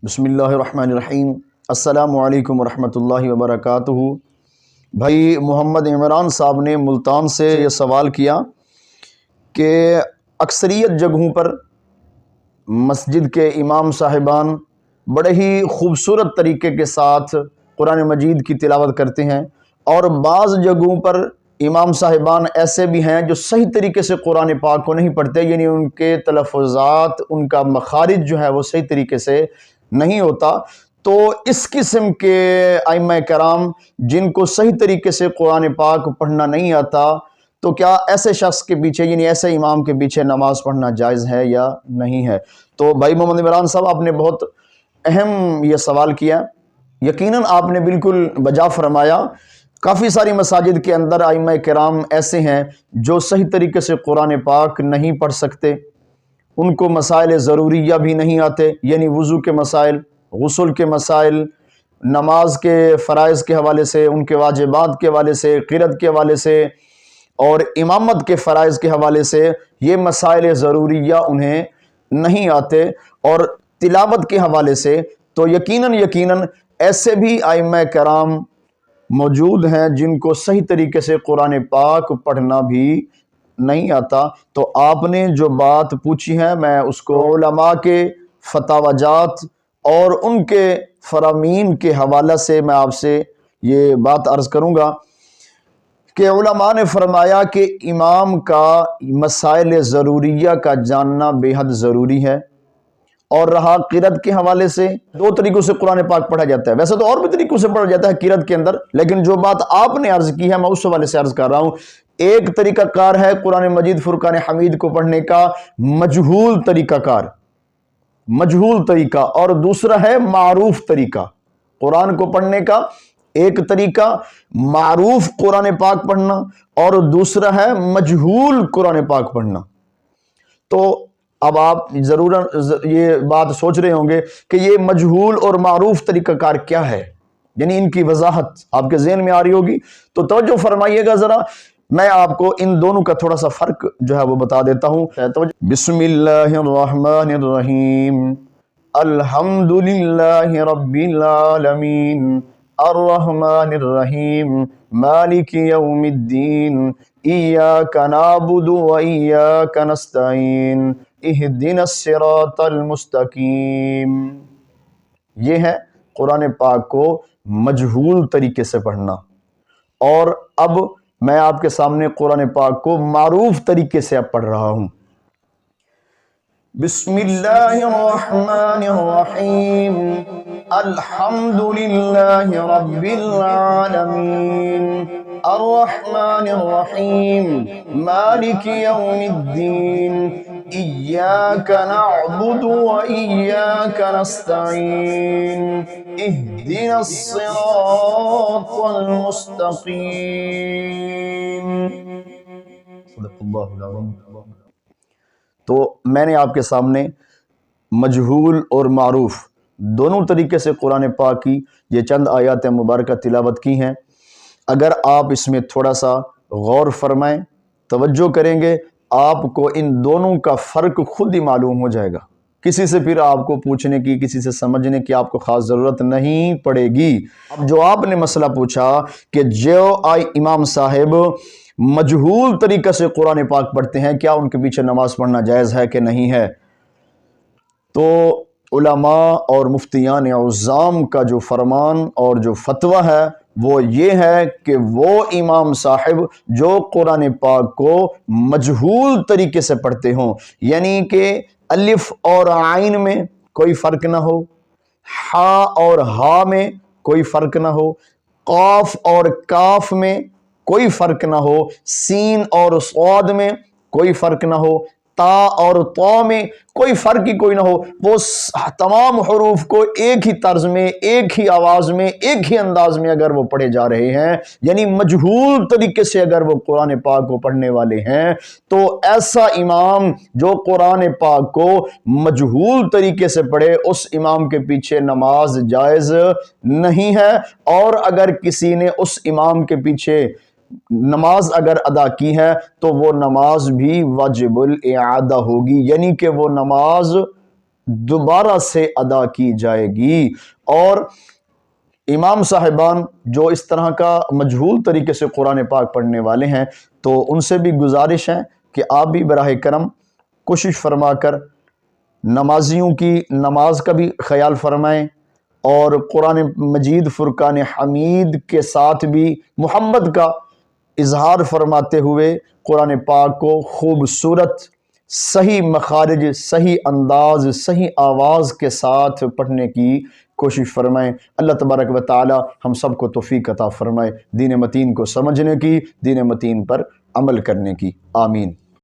بسم اللہ الرحمن الرحیم۔ السلام علیکم ورحمۃ اللہ وبرکاتہ۔ بھائی محمد عمران صاحب نے ملتان سے یہ سوال کیا کہ اکثریت جگہوں پر مسجد کے امام صاحبان بڑے ہی خوبصورت طریقے کے ساتھ قرآن مجید کی تلاوت کرتے ہیں، اور بعض جگہوں پر امام صاحبان ایسے بھی ہیں جو صحیح طریقے سے قرآن پاک کو نہیں پڑھتے، یعنی ان کے تلفظات، ان کا مخارج جو ہے وہ صحیح طریقے سے نہیں ہوتا۔ تو اس قسم کے ائمہ کرام جن کو صحیح طریقے سے قرآن پاک پڑھنا نہیں آتا، تو کیا ایسے شخص کے پیچھے، یعنی ایسے امام کے پیچھے نماز پڑھنا جائز ہے یا نہیں ہے؟ تو بھائی محمد عمران صاحب، آپ نے بہت اہم یہ سوال کیا۔ یقیناً آپ نے بالکل بجا فرمایا۔ کافی ساری مساجد کے اندر ائمہ کرام ایسے ہیں جو صحیح طریقے سے قرآن پاک نہیں پڑھ سکتے، ان کو مسائل ضروریہ بھی نہیں آتے، یعنی وضو کے مسائل، غسل کے مسائل، نماز کے فرائض کے حوالے سے، ان کے واجبات کے حوالے سے، قرأت کے حوالے سے، اور امامت کے فرائض کے حوالے سے یہ مسائل ضروریہ انہیں نہیں آتے، اور تلاوت کے حوالے سے تو یقیناً ایسے بھی ائمہ کرام موجود ہیں جن کو صحیح طریقے سے قرآن پاک پڑھنا بھی نہیں آتا۔ تو آپ نے جو بات پوچھی ہے، میں اس کو علماء کے فتاوی جات اور ان کے فرامین کے حوالہ سے میں آپ سے یہ بات عرض کروں گا کہ علماء نے فرمایا کہ امام کا مسائل ضروریہ کا جاننا بے حد ضروری ہے۔ اور رہا قرأت کے حوالے سے، دو طریقوں سے قرآن پاک پڑھا جاتا ہے، ویسے تو اور بھی طریقوں سے پڑھا جاتا ہے قرأت کے اندر، لیکن جو بات آپ نے عرض کی ہے میں اس حوالے سے عرض کر رہا ہوں۔ ایک طریقہ کار ہے قرآن مجید فرقان حمید کو پڑھنے کا مجہول طریقہ کار، مجہول طریقہ، اور دوسرا ہے معروف طریقہ۔ قرآن کو پڑھنے کا ایک طریقہ معروف قرآن پاک پڑھنا، اور دوسرا ہے مجہول قرآن پاک پڑھنا۔ تو اب آپ ضرور یہ بات سوچ رہے ہوں گے کہ یہ مجہول اور معروف طریقہ کار کیا ہے، یعنی ان کی وضاحت آپ کے ذہن میں آ رہی ہوگی، تو توجہ فرمائیے گا ذرا، میں آپ کو ان دونوں کا تھوڑا سا فرق جو ہے وہ بتا دیتا ہوں۔ بسم اللہ الرحمن الرحیم، الحمد للہ رب العالمین، الرحمن الرحیم، مالک یوم الدین، ایاک نعبد و ایاک نستعین، اہدنا الصراط المستقیم۔ یہ ہے قرآن پاک کو مجہول طریقے سے پڑھنا۔ اور اب میں آپ کے سامنے قرآن پاک کو معروف طریقے سے اب پڑھ رہا ہوں۔ بسم اللہ الرحمن الرحیم، الحمد للہ رب العالمین، الرحمن الرحیم، مالک یوم الدین، ایاک نعبد و ایاک نستعین، اہدنا الصراط المستقیم۔ صدق اللہ العظیم۔ تو میں نے آپ کے سامنے مجہول اور معروف دونوں طریقے سے قرآن پاک کی یہ چند آیات مبارکہ تلاوت کی ہیں۔ اگر آپ اس میں تھوڑا سا غور فرمائیں، توجہ کریں گے، آپ کو ان دونوں کا فرق خود ہی معلوم ہو جائے گا۔ کسی سے پھر آپ کو پوچھنے کی، کسی سے سمجھنے کی آپ کو خاص ضرورت نہیں پڑے گی۔ اب جو آپ نے مسئلہ پوچھا کہ جو امام صاحب مجہول طریقے سے قرآن پاک پڑھتے ہیں، کیا ان کے پیچھے نماز پڑھنا جائز ہے کہ نہیں ہے؟ تو علماء اور مفتیان اعظام کا جو فرمان اور جو فتویٰ ہے وہ یہ ہے کہ وہ امام صاحب جو قرآن پاک کو مجہول طریقے سے پڑھتے ہوں، یعنی کہ الف اور عین میں کوئی فرق نہ ہو، ہا اور ہا میں کوئی فرق نہ ہو، قاف اور کاف میں کوئی فرق نہ ہو، سین اور صاد میں کوئی فرق نہ ہو، تا اور طا میں کوئی فرق ہی کوئی نہ ہو، وہ تمام حروف کو ایک ہی طرز میں، ایک ہی آواز میں، ایک ہی انداز میں اگر وہ پڑھے جا رہے ہیں، یعنی مجہول طریقے سے اگر وہ قرآن پاک کو پڑھنے والے ہیں، تو ایسا امام جو قرآن پاک کو مجہول طریقے سے پڑھے، اس امام کے پیچھے نماز جائز نہیں ہے۔ اور اگر کسی نے اس امام کے پیچھے نماز اگر ادا کی ہے تو وہ نماز بھی واجب الاعادہ ہوگی، یعنی کہ وہ نماز دوبارہ سے ادا کی جائے گی۔ اور امام صاحبان جو اس طرح کا مجہول طریقے سے قرآن پاک پڑھنے والے ہیں، تو ان سے بھی گزارش ہے کہ آپ بھی براہ کرم کوشش فرما کر نمازیوں کی نماز کا بھی خیال فرمائیں، اور قرآن مجید فرقان حمید کے ساتھ بھی محبت کا اظہار فرماتے ہوئے قرآن پاک کو خوبصورت، صحیح مخارج، صحیح انداز، صحیح آواز کے ساتھ پڑھنے کی کوشش فرمائیں۔ اللہ تبارک و تعالی ہم سب کو توفیق عطا فرمائے دین متین کو سمجھنے کی، دین متین پر عمل کرنے کی۔ آمین۔